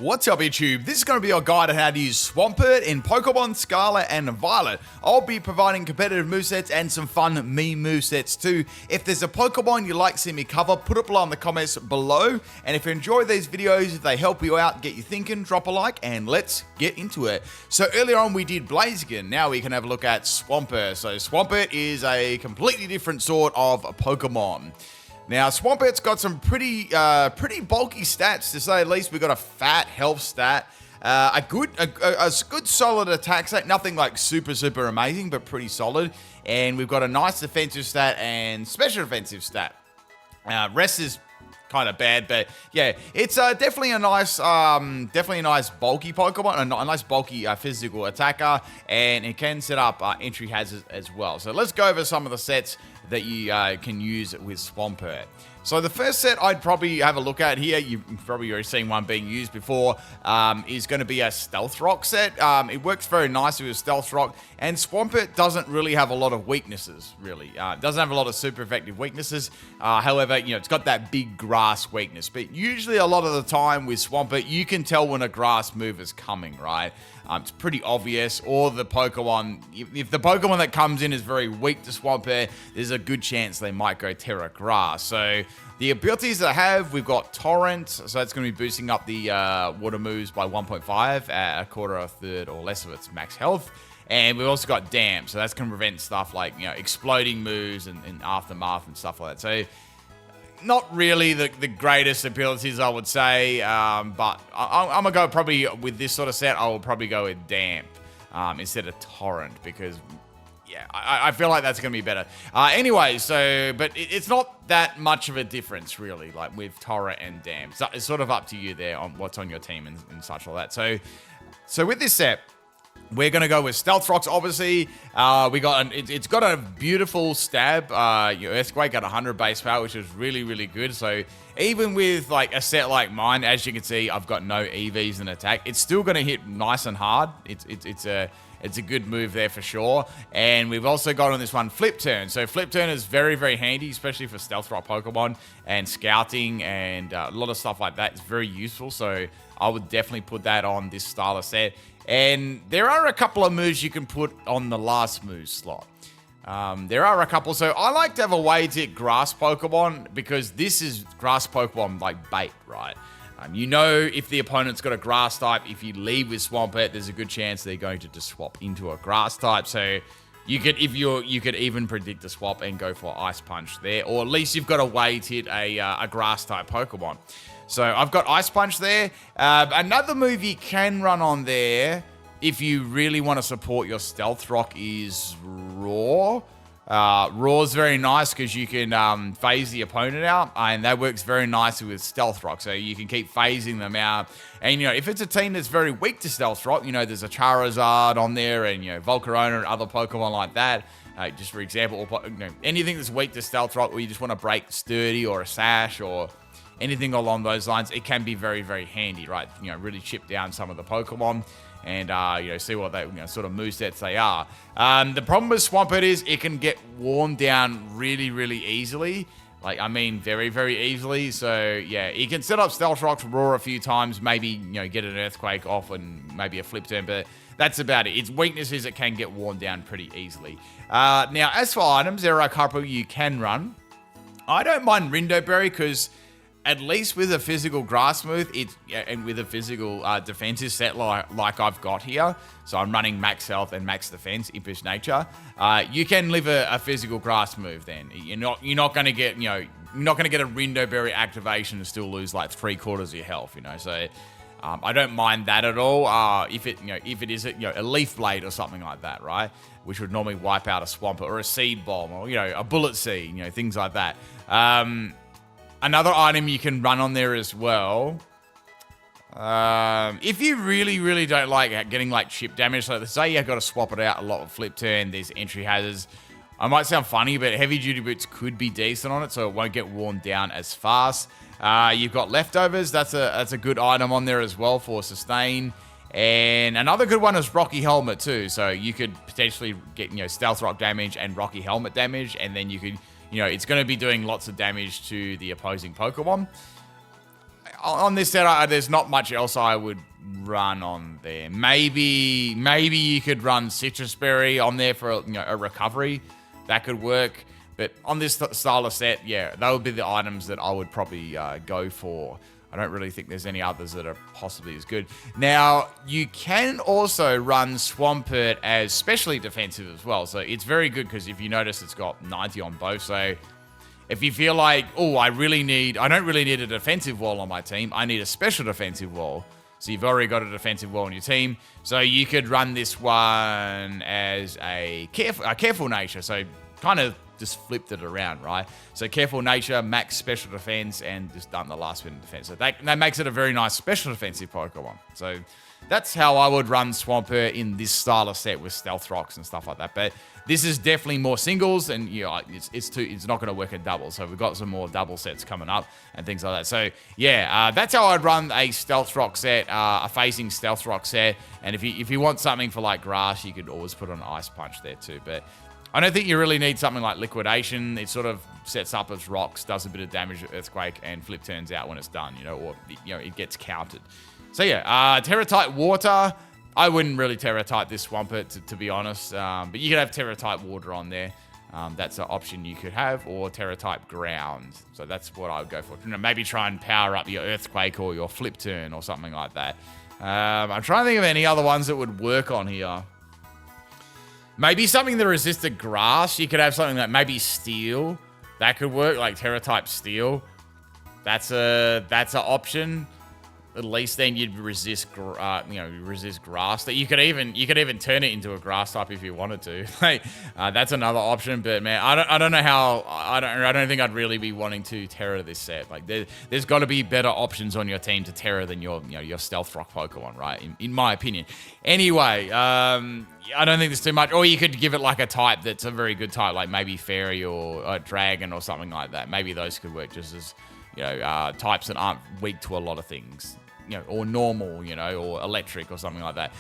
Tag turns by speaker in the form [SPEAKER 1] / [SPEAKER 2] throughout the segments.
[SPEAKER 1] What's up YouTube? This is going to be our guide on how to use Swampert in Pokemon Scarlet and Violet. I'll be providing competitive movesets and some fun meme movesets too. If there's a Pokemon you'd like to see me cover, put it below in the comments below. And if you enjoy these videos, if they help you out, get you thinking, drop a like and let's get into it. So earlier on we did Blaziken, now we can have a look at Swampert. So Swampert is a completely different sort of Pokemon. Now, Swampert's got some pretty bulky stats, to say the least. We've got a fat health stat, a good solid attack stat, nothing like super amazing, but pretty solid. And we've got a nice defensive stat and special defensive stat. Rest is kind of bad, but yeah, it's definitely a nice bulky Pokemon, a nice bulky physical attacker, and it can set up entry hazards as well. So let's go over some of the sets that you can use with Swampert. So the first set I'd probably have a look at here, you've probably already seen one being used before, is going to be a Stealth Rock set. It works very nicely with Stealth Rock, and Swampert doesn't really have a lot of weaknesses, really. It doesn't have a lot of super effective weaknesses. However, you know, it's got that big grass weakness. But usually a lot of the time with Swampert, you can tell when a grass move is coming, right? It's pretty obvious, or the Pokemon, if the Pokemon that comes in is very weak to Swampert, there's a good chance they might go Terra Grass. So the abilities that I have, we've got Torrent, so that's going to be boosting up the water moves by 1.5 at a quarter, a third, or less of its max health. And we've also got Damp, so that's going to prevent stuff like, you know, exploding moves and Aftermath and stuff like that. So not really the greatest abilities, I would say, but I'm going to go probably with this sort of set, I will probably go with Damp instead of Torrent, because yeah, I feel like that's going to be better. Anyway, so, but it's not that much of a difference, really, like with Torrent and Damp. So it's sort of up to you there on what's on your team and such like that. So with this set, we're going to go with Stealth Rocks, obviously. It's got a beautiful stab. Your Earthquake at 100 base power, which is really good. So even with like a set like mine, as you can see, I've got no EVs in attack. It's still going to hit nice and hard. It's a good move there for sure. And we've also got on this one Flip Turn. So Flip Turn is very handy, especially for Stealth Rock Pokemon and Scouting and a lot of stuff like that. It's very useful. So I would definitely put that on this style of set. And there are a couple of moves you can put on the last move slot. There are a couple. So I like to have a way to hit grass Pokemon, because this is grass Pokemon like bait, right? You know, if the opponent's got a grass type, if you lead with Swampert, there's a good chance they're going to just swap into a grass type. So you could, you could even predict a swap and go for Ice Punch there, or at least you've got a way to hit a grass type Pokemon. So I've got Ice Punch there. Another move you can run on there, if you really want to support your Stealth Rock, is Roar. Roar is very nice because you can phase the opponent out, and that works very nicely with Stealth Rock. So you can keep phasing them out. And, you know, if it's a team that's very weak to Stealth Rock, you know, there's a Charizard on there and, you know, Volcarona and other Pokemon like that. Just for example, or, you know, anything that's weak to Stealth Rock, or you just want to break Sturdy or a Sash or anything along those lines, it can be very handy, right? You know, really chip down some of the Pokemon and, you know, see what they, you know, sort of movesets they are. The problem with Swampert is it can get worn down really easily. Like, I mean, very easily. So, yeah, you can set up Stealth Rock to Roar a few times, maybe, you know, get an Earthquake off and maybe a Flip Turn, but that's about it. Its weakness is it can get worn down pretty easily. Now, as for items, there are a couple you can run. I don't mind Rindo Berry, because at least with a physical grass move, and with a physical defensive set like I've got here, so I'm running max health and max defense, Impish Nature, you can live a physical grass move then. You're not going to get, you know, you're not going to get a Rindo Berry activation and still lose like 3/4 of your health, you know, so I don't mind that at all. If it is a Leaf Blade or something like that, right, which would normally wipe out a Swampert, or a Seed Bomb, or, you know, a Bullet Seed, you know, things like that. Another item you can run on there as well, if you really don't like getting like chip damage, so say you've got to swap it out a lot of Flip Turn, there's entry hazards. I might sound funny, but Heavy Duty Boots could be decent on it, so it won't get worn down as fast. You've got Leftovers, that's a good item on there as well for sustain. And another good one is Rocky Helmet too, so you could potentially get, you know, Stealth Rock damage and Rocky Helmet damage, and then you could, you know, it's going to be doing lots of damage to the opposing Pokemon. on this set, there's not much else I would run on there. Maybe you could run Citrus Berry on there for a recovery. That could work. But on this style of set, yeah, that would be the items that I would probably go for. I don't really think there's any others that are possibly as good. Now, you can also run Swampert as specially defensive as well. So it's very good because if you notice, it's got 90 on both. So if you feel like, oh, I don't really need a defensive wall on my team. I need a special defensive wall. So you've already got a defensive wall on your team. So you could run this one as a careful nature. So kind of just flipped it around, right? So careful nature, max special defense, and just done the last bit of defense. So that makes it a very nice special defensive Pokemon. So that's how I would run Swampert in this style of set with Stealth Rocks and stuff like that. But this is definitely more singles, and it's not going to work at doubles. So we've got some more double sets coming up and things like that. So yeah, that's how I'd run a Stealth Rock set, a phasing Stealth Rock set. And if you want something for like grass, you could always put on Ice Punch there too. But I don't think you really need something like Liquidation. It sort of sets up as rocks, does a bit of damage to Earthquake, and flip turns out when it's done, or it gets countered. So yeah, Terra-type Water. I wouldn't really Terra-type this Swampert, to be honest. But you could have Terra-type Water on there. That's an option you could have, or Terra-type Ground. So that's what I would go for. Maybe try and power up your Earthquake or your Flip Turn or something like that. I'm trying to think of any other ones that would work on here. Maybe something that resisted grass. You could have something like maybe Steel. That could work, like Terra-type Steel. That's an option. At least then you'd resist grass. That you could even turn it into a grass type if you wanted to. Like that's another option. But man, I don't know how. I don't think I'd really be wanting to Terra this set. Like there's got to be better options on your team to Terra than your Stealth Rock Pokemon, right? In my opinion. Anyway, I don't think there's too much. Or you could give it like a type that's a very good type, like maybe Fairy or Dragon or something like that. Maybe those could work just as types that aren't weak to a lot of things. Or normal, or electric or something like that.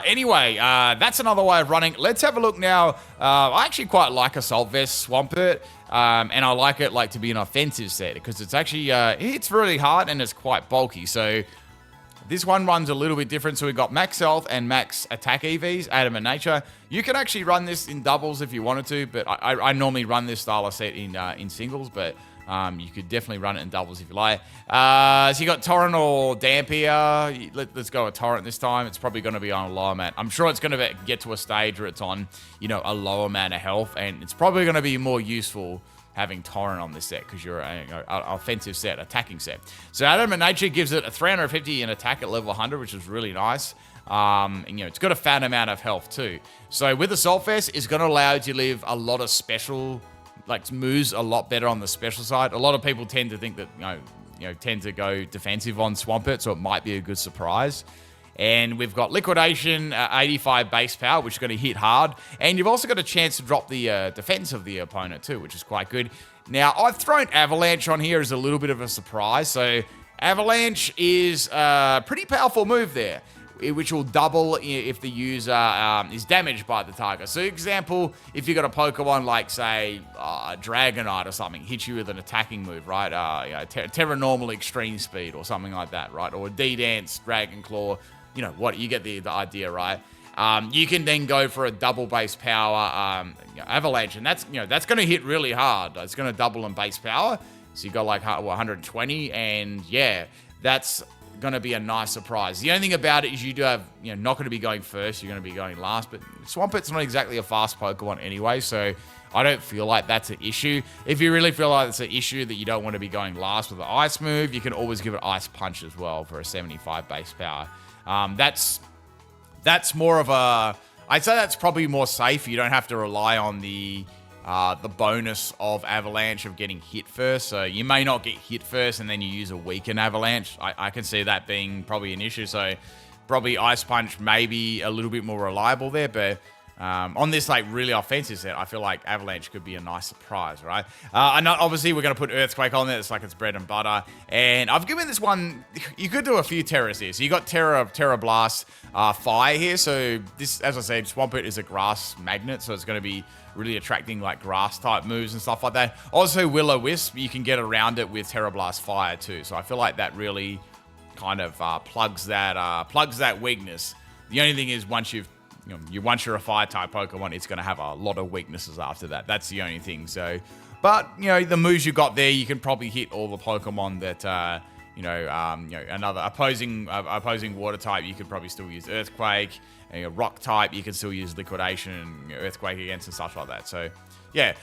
[SPEAKER 1] Anyway, that's another way of running. Let's have a look now. I actually quite like Assault Vest Swampert, and I like it to be an offensive set because it's actually, it's really hard and it's quite bulky. So this one runs a little bit different. So we've got max health and max attack EVs, Adamant Nature. You can actually run this in doubles if you wanted to, but I normally run this style of set in singles, but you could definitely run it in doubles if you like. So you got Torrent or Dampier. Let's go with Torrent this time. It's probably going to be on a lower mat. I'm sure it's going to get to a stage where it's on, a lower amount of health, and it's probably going to be more useful having Torrent on this set because you're an offensive set, attacking set. So Adamant Nature gives it a 350 in attack at level 100, which is really nice. And, it's got a fat amount of health too. So with Assault Vest, it's going to allow you to live a lot of special moves a lot better on the special side. A lot of people tend to think that, tend to go defensive on Swampert, so it might be a good surprise. And we've got Liquidation, 85 base power, which is going to hit hard. And you've also got a chance to drop the defense of the opponent too, which is quite good. Now, I've thrown Avalanche on here as a little bit of a surprise. So Avalanche is a pretty powerful move there, which will double if the user is damaged by the target. So, example, if you got a Pokemon like, say, Dragonite or something, hit you with an attacking move, right? Terra Normal Extreme Speed or something like that, right? Or D-Dance, Dragon Claw, you get the idea, right? You can then go for a double base power Avalanche, and that's going to hit really hard. It's going to double in base power. So you got like 120, and yeah, that's going to be a nice surprise. The only thing about it is you do have, not going to be going first, you're going to be going last, but Swampert's not exactly a fast Pokemon anyway, so I don't feel like that's an issue. If you really feel like it's an issue that you don't want to be going last with the Ice move, you can always give it Ice Punch as well for a 75 base power. That's more of a, I'd say that's probably more safe. You don't have to rely on the bonus of Avalanche of getting hit first. So you may not get hit first and then you use a weakened Avalanche. I can see that being probably an issue. So probably Ice Punch may be a little bit more reliable there. But on this really offensive set, I feel like Avalanche could be a nice surprise, right? And obviously we're going to put Earthquake on there. It's like it's bread and butter. And I've given this one, you could do a few Terras here. So you got Terra Blast Fire here. So this, as I said, Swampert is a grass magnet. So it's going to be really attracting grass type moves and stuff like that. Also Will-O-Wisp, you can get around it with Terra Blast Fire too. So I feel like that really kind of plugs that weakness. The only thing is once you're a fire type Pokemon, it's going to have a lot of weaknesses after that. That's the only thing. So, but the moves you got there, you can probably hit all the Pokemon that another opposing water type. You could probably still use Earthquake. Rock type, you can still use Liquidation, Earthquake against and stuff like that. So, yeah,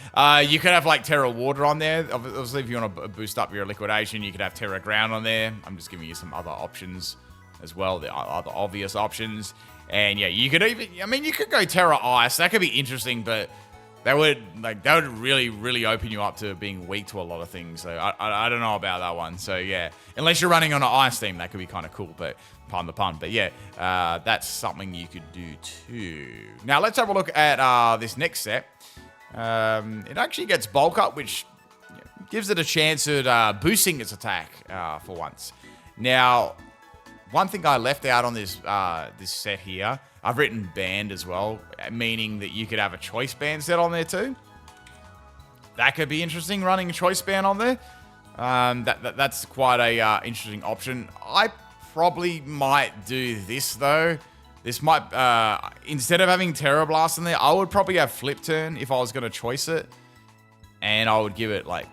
[SPEAKER 1] you could have like Terra Water on there. Obviously, if you want to boost up your Liquidation, you could have Terra Ground on there. I'm just giving you some other options as well, the other obvious options. And yeah, you could you could go Terra Ice. That could be interesting, but that would really, really open you up to being weak to a lot of things. So I don't know about that one. So yeah, unless you're running on an Ice team, that could be kind of cool. But pardon the pun. But yeah, that's something you could do too. Now let's have a look at this next set. It actually gets Bulk Up, which gives it a chance at boosting its attack for once. Now, one thing I left out on this this set here, I've written Band as well, meaning that you could have a Choice Band set on there too. That could be interesting, running a Choice Band on there. That's quite a interesting option. I probably might do this though. This might, instead of having Terra Blast in there, I would probably have Flip Turn if I was going to choice it. And I would give it like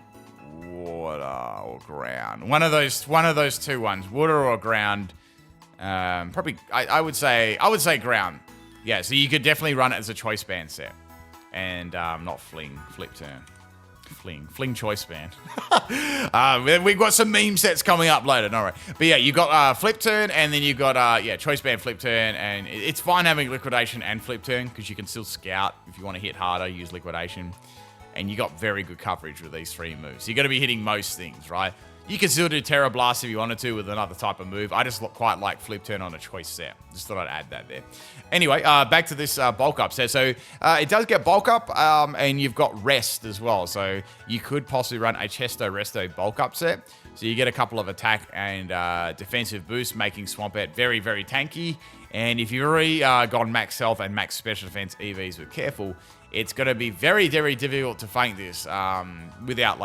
[SPEAKER 1] Water or Ground. One of those two ones, Water or Ground. Probably, I would say Ground. Yeah, so you could definitely run it as a Choice Band set. And not Flip Turn. Fling Choice Band. We've got some meme sets coming up later. No, right. But yeah, you got Flip Turn, and then you got Choice Band, Flip Turn, and it's fine having Liquidation and Flip Turn because you can still Scout if you want to hit harder. Use Liquidation, and you got very good coverage with these three moves. So you're going to be hitting most things, right? You can still do Terra Blast if you wanted to with another type of move. I just quite like Flip Turn on a choice set. Just thought I'd add that there. Anyway, back to this Bulk Up set. So it does get Bulk Up, and you've got Rest as well. So you could possibly run a Chesto Resto Bulk Up set. So you get a couple of attack and defensive boosts, making Swampert very, very tanky. And if you've already gone max health and max special defense EVs with Careful, it's going to be very, very difficult to feint this without,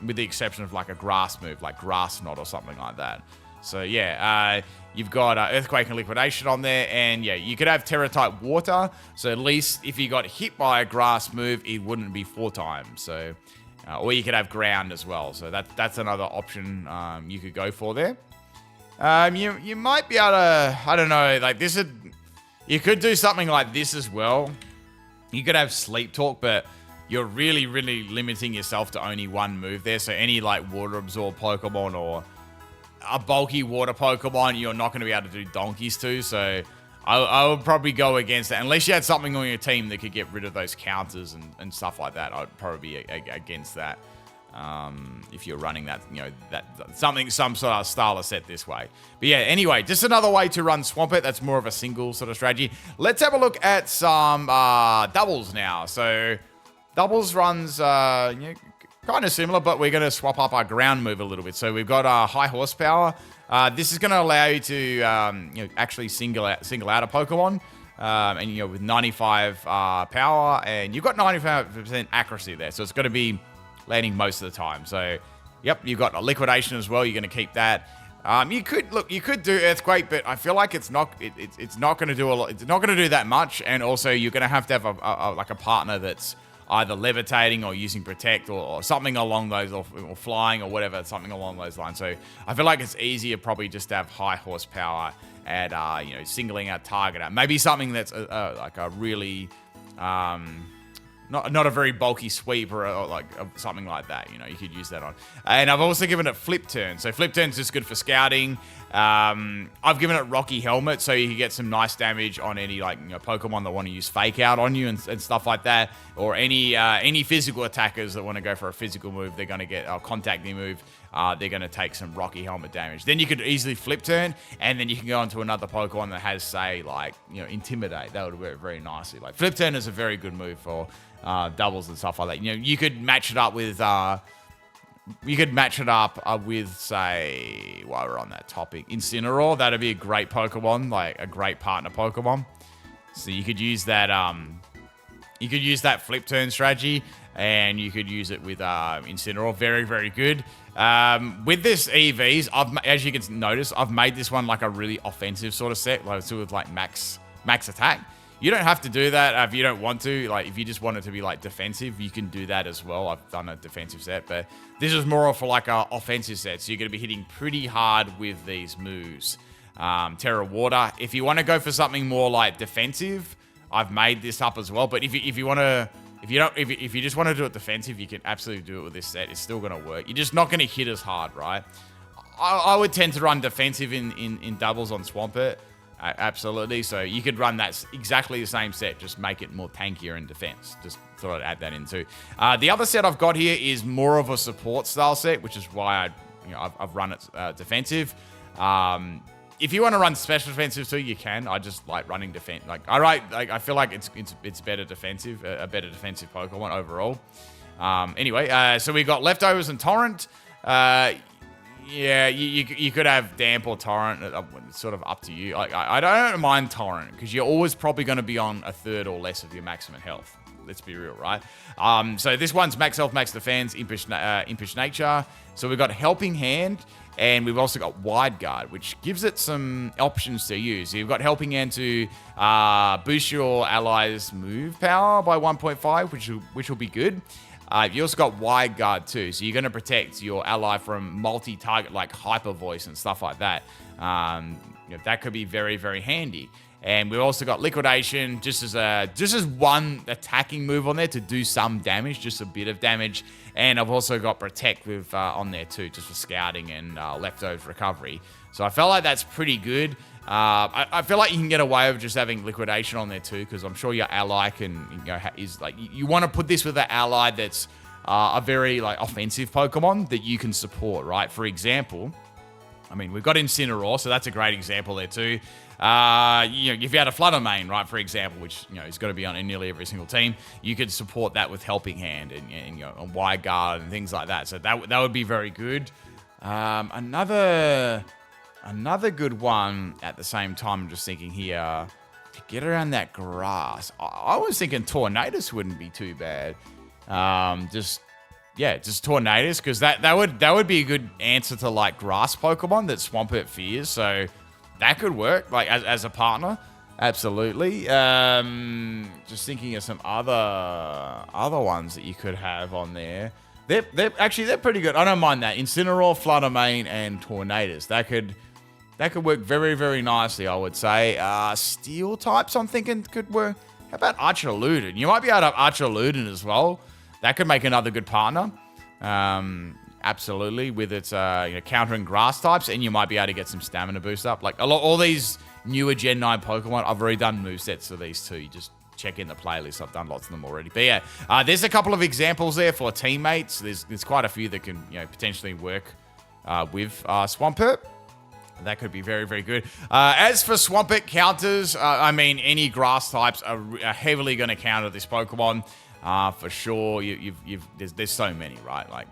[SPEAKER 1] with the exception of like a grass move, like Grass Knot or something like that. So yeah, you've got Earthquake and Liquidation on there, and yeah, you could have Terra type Water. So at least if you got hit by a grass move, it wouldn't be 4 times. So, or you could have Ground as well. So that's another option you could go for there. You might be able to, I don't know, like this. You could do something like this as well. You could have Sleep Talk, but you're really, really limiting yourself to only one move there. So any like Water Absorb Pokemon or a bulky Water Pokemon, you're not going to be able to do Donkeys to. So I would probably go against that. Unless you had something on your team that could get rid of those counters and stuff like that, I'd probably be against that. If you're running that, some sort of style of set this way. But yeah, anyway, just another way to run Swampert. That's more of a single sort of strategy. Let's have a look at some doubles now. So doubles runs kind of similar, but we're going to swap up our ground move a little bit. So we've got high horsepower. This is going to allow you to actually single out a Pokemon. And with 95 power, and you've got 95% accuracy there. So it's going to be landing most of the time. So, yep, you've got a Liquidation as well. You're going to keep that. You could do Earthquake, but I feel like it's not going to do a lot. It's not going to do that much. And also, you're going to have a partner that's either levitating or using Protect or something along those, or flying or whatever, something along those lines. So I feel like it's easier probably just to have high horsepower at singling out target out. Maybe something that's like a really Not a very bulky sweep or something like that. You could use that on. And I've also given it Flip Turn. So Flip Turn's just good for scouting. I've given it Rocky Helmet, so you can get some nice damage on any Pokemon that want to use Fake Out on you and stuff like that. Or any physical attackers that want to go for a physical move, they're going to get a contacting move. They're going to take some Rocky Helmet damage. Then you could easily Flip Turn, and then you can go into another Pokemon that has, say, Intimidate. That would work very nicely. Like Flip Turn is a very good move for doubles and stuff like that. You could match it up with say, while we're on that topic, Incineroar. That'd be a great Pokemon, like a great partner Pokemon. So you could use that. You could use that Flip Turn strategy. and you could use it with Incineroar. Very, very good. With this EVs, as you can notice, I've made this one like a really offensive sort of set, like with like max attack. You don't have to do that if you don't want to. Like, if you just want it to be like defensive, you can do that as well. I've done a defensive set, but this is more for like a offensive set. So you're going to be hitting pretty hard with these moves. Terra Water. If you want to go for something more like defensive, I've made this up as well. But if you just want to do it defensive, you can absolutely do it with this set. It's still going to work. You're just not going to hit as hard, right? I would tend to run defensive in doubles on Swampert. Absolutely. So you could run that exactly the same set, just make it more tankier in defense. Just thought I'd add that in too. The other set I've got here is more of a support style set, which is why I've run it defensive. If you want to run special defensive too, you can. I just like running defense. I feel like it's better defensive, a better defensive Pokemon overall. Anyway, so we got Leftovers and Torrent. Yeah, you could have Damp or Torrent. It's sort of up to you. I don't mind Torrent because you're always probably going to be on a third or less of your maximum health. Let's be real, right? So this one's max health, max defense, impish nature. So we've got Helping Hand, and we've also got Wide Guard, which gives it some options to use. You've got Helping Hand to boost your allies' move power by 1.5, which will be good. You also got Wide Guard too, so you're going to protect your ally from multi-target like Hyper Voice and stuff like that. That could be very, very handy. And we've also got Liquidation, just as one attacking move on there to do some damage, just a bit of damage. And I've also got Protect with on there too, just for scouting and leftover recovery. So I felt like that's pretty good. I feel like you can get away with just having Liquidation on there too, because I'm sure your ally can, is like, you want to put this with an ally that's a very like offensive Pokemon that you can support, right? For example, I mean, we've got Incineroar, so that's a great example there too. If you had a Flutter Mane, right, for example, which is going to be on in nearly every single team, you could support that with Helping Hand and a Wide Guard and things like that. So that would be very good. Another good one at the same time, I'm just thinking here, to get around that grass. I was thinking Tornadus wouldn't be too bad. Just Tornadus, because that would be a good answer to like grass Pokemon that Swampert fears. So that could work like as a partner. Absolutely. Just thinking of some other ones that you could have on there. They're pretty good. I don't mind that. Incineroar, Flutter Mane, and Tornadus. That could work very, very nicely, I would say. Steel types, I'm thinking, could work. How about Archaludon? You might be able to have Archaludon as well. That could make another good partner. Absolutely, with its countering grass types, and you might be able to get some stamina boost up. Like all these newer Gen 9 Pokemon, I've already done movesets for these two. You just check in the playlist. I've done lots of them already. But yeah, there's a couple of examples there for teammates. There's quite a few that can potentially work with Swampert. That could be very, very good. As for Swampert counters, I mean, any grass types are heavily going to counter this Pokemon. For sure. There's so many, right? Like,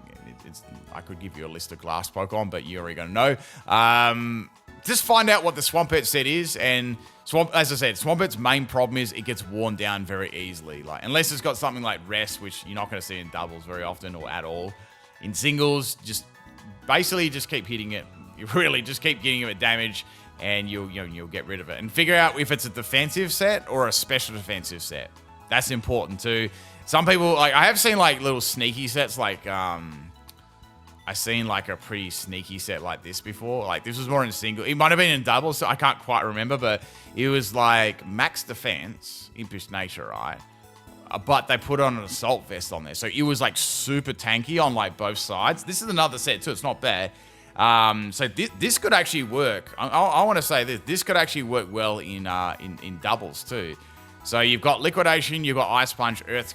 [SPEAKER 1] I could give you a list of grass Pokemon, but you're already going to know. Just find out what the Swampert set is, and as I said, Swampert's main problem is it gets worn down very easily. Like, unless it's got something like Rest, which you're not going to see in doubles very often or at all. In singles, just keep hitting it. You really just keep getting it damage, and you'll get rid of it. And figure out if it's a defensive set or a special defensive set. That's important too. Some people, like, I have seen like little sneaky sets, like I've seen like a pretty sneaky set like this before. Like, this was more in single. It might have been in doubles, so I can't quite remember, but it was like max defense, impish nature, right? But they put on an assault vest on there, so it was like super tanky on like both sides. This is another set too. It's not bad. So this could actually work. I want to say this could actually work well in doubles too. So you've got Liquidation, you've got Ice Punch, Earth.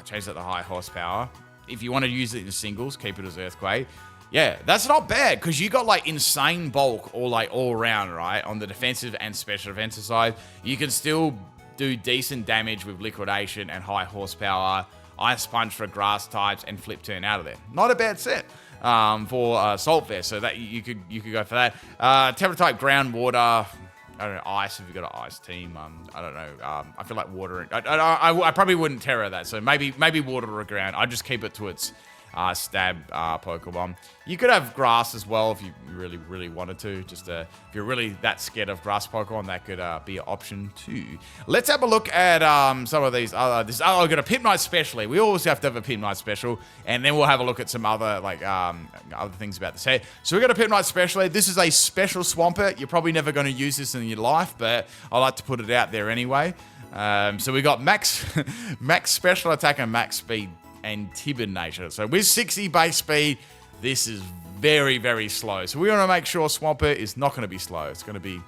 [SPEAKER 1] Change that to high horsepower. If you want to use it in singles, keep it as Earthquake. Yeah, that's not bad because you got like insane bulk all around, right? On the defensive and special defensive side, you can still do decent damage with Liquidation and high horsepower, Ice Punch for grass types, and Flip Turn out of there. Not a bad set for Salt Vest, so that you could go for that. Terra type Ground Water. I don't know, ice if you've got an ice team. I don't know. I feel like water. I probably wouldn't terror that. So maybe water or ground. I'd just keep it to its stab Pokemon. You could have grass as well if you really wanted to. Just if you're really that scared of grass Pokemon, that could be an option too. Let's have a look at some of these other. I've got a PIMPNITE special. We always have to have a PIMPNITE special, and then we'll have a look at some other other things about this. Hey, so we got a PIMPNITE special. This is a special Swampert. You're probably never going to use this in your life, but I like to put it out there anyway. So we got max special attack and max speed and timid nature. So with 60 base speed, this is very slow. So we want to make sure Swampert is not going to be slow. It's going to be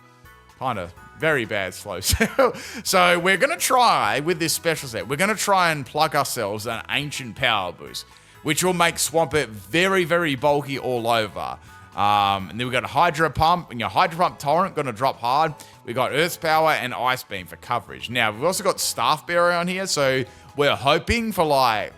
[SPEAKER 1] kind of very bad slow. So we're going to try with this special set. We're going to try and plug ourselves an ancient power boost, which will make Swampert very bulky all over. And then we got Hydro Pump, and your Hydro Pump Torrent going to drop hard. We got Earth Power and Ice Beam for coverage. Now we've also got Staff Bearer on here, so we're hoping for like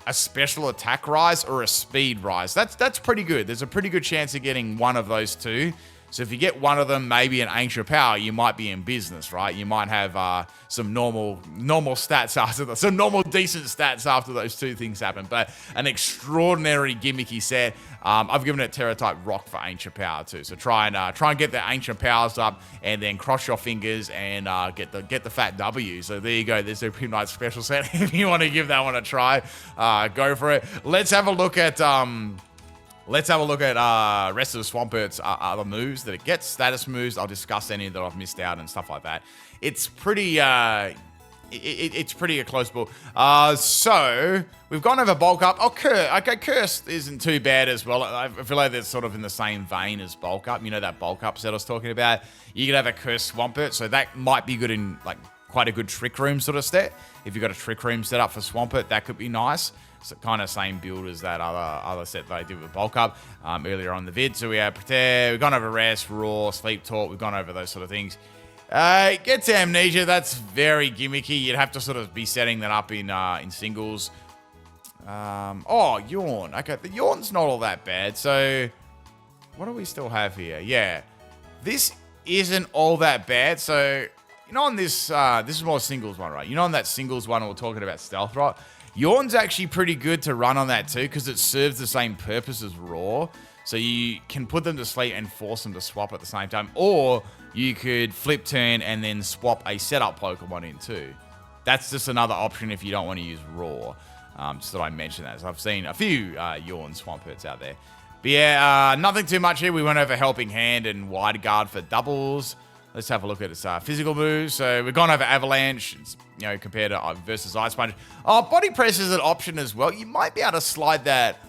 [SPEAKER 1] a special attack rise or a speed rise. That's pretty good. There's a pretty good chance of getting one of those two. So if you get one of them, maybe an ancient power, you might be in business, right? You might have some normal stats after that, some normal decent stats after those two things happen. But an extraordinary gimmicky set. I've given it Terra type Rock for ancient power too. So try and get the ancient powers up, and then cross your fingers and get the fat W. So there you go. There's a PIMPNITE special set. If you want to give that one a try, go for it. Let's have a look at rest of the Swampert's other moves that it gets. Status moves. I'll discuss any that I've missed out and stuff like that. It's pretty it's pretty a close ball. So we've gone over bulk up. Oh, okay, Cursed isn't too bad as well. I feel like they're sort of in the same vein as bulk up. You know that bulk up set I was talking about? You could have a Cursed Swampert, so that might be good in like quite a good Trick Room sort of set. If you've got a Trick Room set up for Swampert, that could be nice. So kind of same build as that other set that I did with bulk up earlier on the vid. So we have Protect, we've gone over Rest, Roar, Sleep Talk, we've gone over those sort of things. Gets Amnesia, that's very gimmicky. You'd have to sort of be setting that up in singles. Yawn. Okay, the Yawn's not all that bad. So what do we still have here? Yeah, this isn't all that bad. So you know on this is more singles one, right? You know on that singles one we're talking about Stealth Rot. Yawn's actually pretty good to run on that too because it serves the same purpose as Roar. So you can put them to sleep and force them to swap at the same time. Or you could flip turn and then swap a setup Pokemon in too. That's just another option if you don't want to use Roar. Just thought I'd mention that. So I've seen a few Yawn Swamperts out there. But yeah, nothing too much here. We went over Helping Hand and Wide Guard for doubles. Let's have a look at its physical moves. So we've gone over Avalanche, compared to versus Ice Punch. Oh, Body Press is an option as well. You might be able to slide that.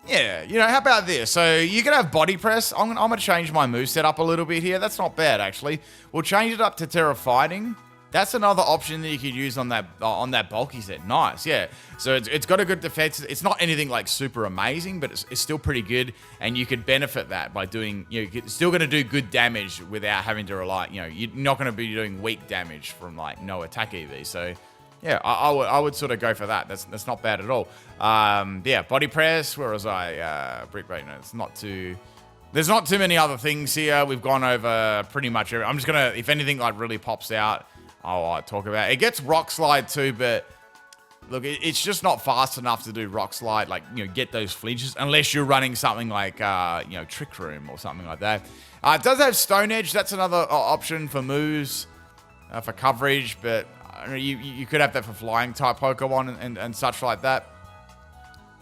[SPEAKER 1] Yeah, how about this? So you can have Body Press. I'm going to change my moveset up a little bit here. That's not bad, actually. We'll change it up to Terra Fighting. That's another option that you could use on that bulky set. Nice, yeah. So it's got a good defense. It's not anything like super amazing, but it's still pretty good. And you could benefit that by doing, you're still going to do good damage without having to rely, you're not going to be doing weak damage from like no attack EV. So yeah, I would sort of go for that. That's not bad at all. Yeah, Body Press. Where was I? Brick Break. No, it's not too. There's not too many other things here. We've gone over pretty much everything. I'm just gonna, if anything like really pops out, I'll talk about it. It gets Rock Slide too, but look, it's just not fast enough to do Rock Slide, like, get those flinches, unless you're running something like, Trick Room or something like that. It does have Stone Edge. That's another option for moves, for coverage, but you could have that for flying type Pokemon and such like that.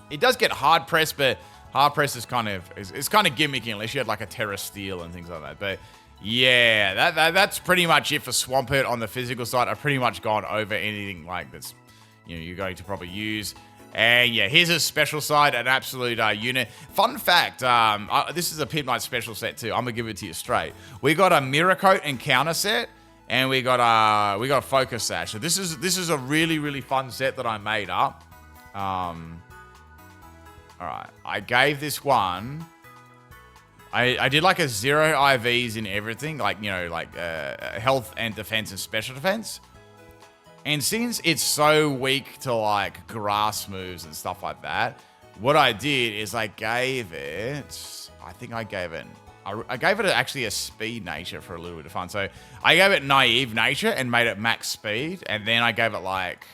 [SPEAKER 1] It does get Hard Press, but Hard Press is kind of gimmicky unless you had like a Terra Steel and things like that. But yeah, that's pretty much it for Swampert on the physical side. I've pretty much gone over anything like that's, you're going to probably use. And yeah, here's a special side, an absolute unit. Fun fact, this is a PIMPNITE special set too. I'm gonna give it to you straight. We got a Mirror Coat Encounter set, and we got a Focus Sash. So this is a really fun set that I made up. All right, I gave this one. I did like a 0 IVs in everything, like, health and defense and special defense. And since it's so weak to like grass moves and stuff like that, what I did is I think I gave it I gave it actually a speed nature for a little bit of fun. So I gave it naive nature and made it max speed. And then I gave it like,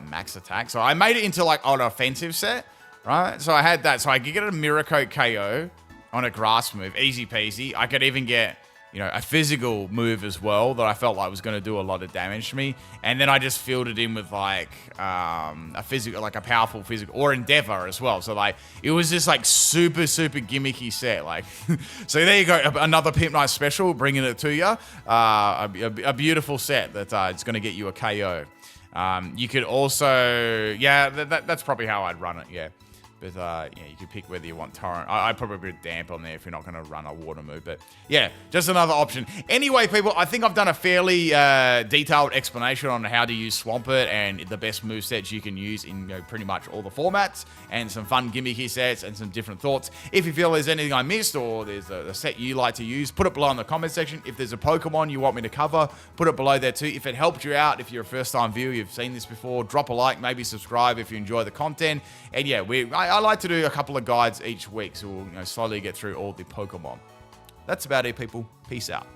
[SPEAKER 1] max attack. So I made it into like an offensive set, right? So I had that. So I could get a Mirror Coat KO on a grass move, easy peasy. I could even get, you know, a physical move as well that I felt like was going to do a lot of damage to me. And then I just filled it in with like a physical, like a powerful physical, or Endeavor as well. So like, it was just like super gimmicky set. Like, so there you go. Another PIMPNITE special, bringing it to you. A beautiful set that it's going to get you a KO. You could also, yeah, that's probably how I'd run it. Yeah. But, yeah, you can pick whether you want Torrent. I'd probably put Damp on there if you're not going to run a water move. But, yeah, just another option. Anyway, people, I think I've done a fairly detailed explanation on how to use Swampert and the best movesets you can use in, you know, pretty much all the formats, and some fun gimmicky sets and some different thoughts. If you feel there's anything I missed or there's a set you like to use, put it below in the comment section. If there's a Pokemon you want me to cover, put it below there too. If it helped you out, if you're a first-time viewer, you've seen this before, drop a like, maybe subscribe if you enjoy the content. And, yeah, I like to do a couple of guides each week, so we'll, you know, slowly get through all the Pokemon. That's about it, people. Peace out.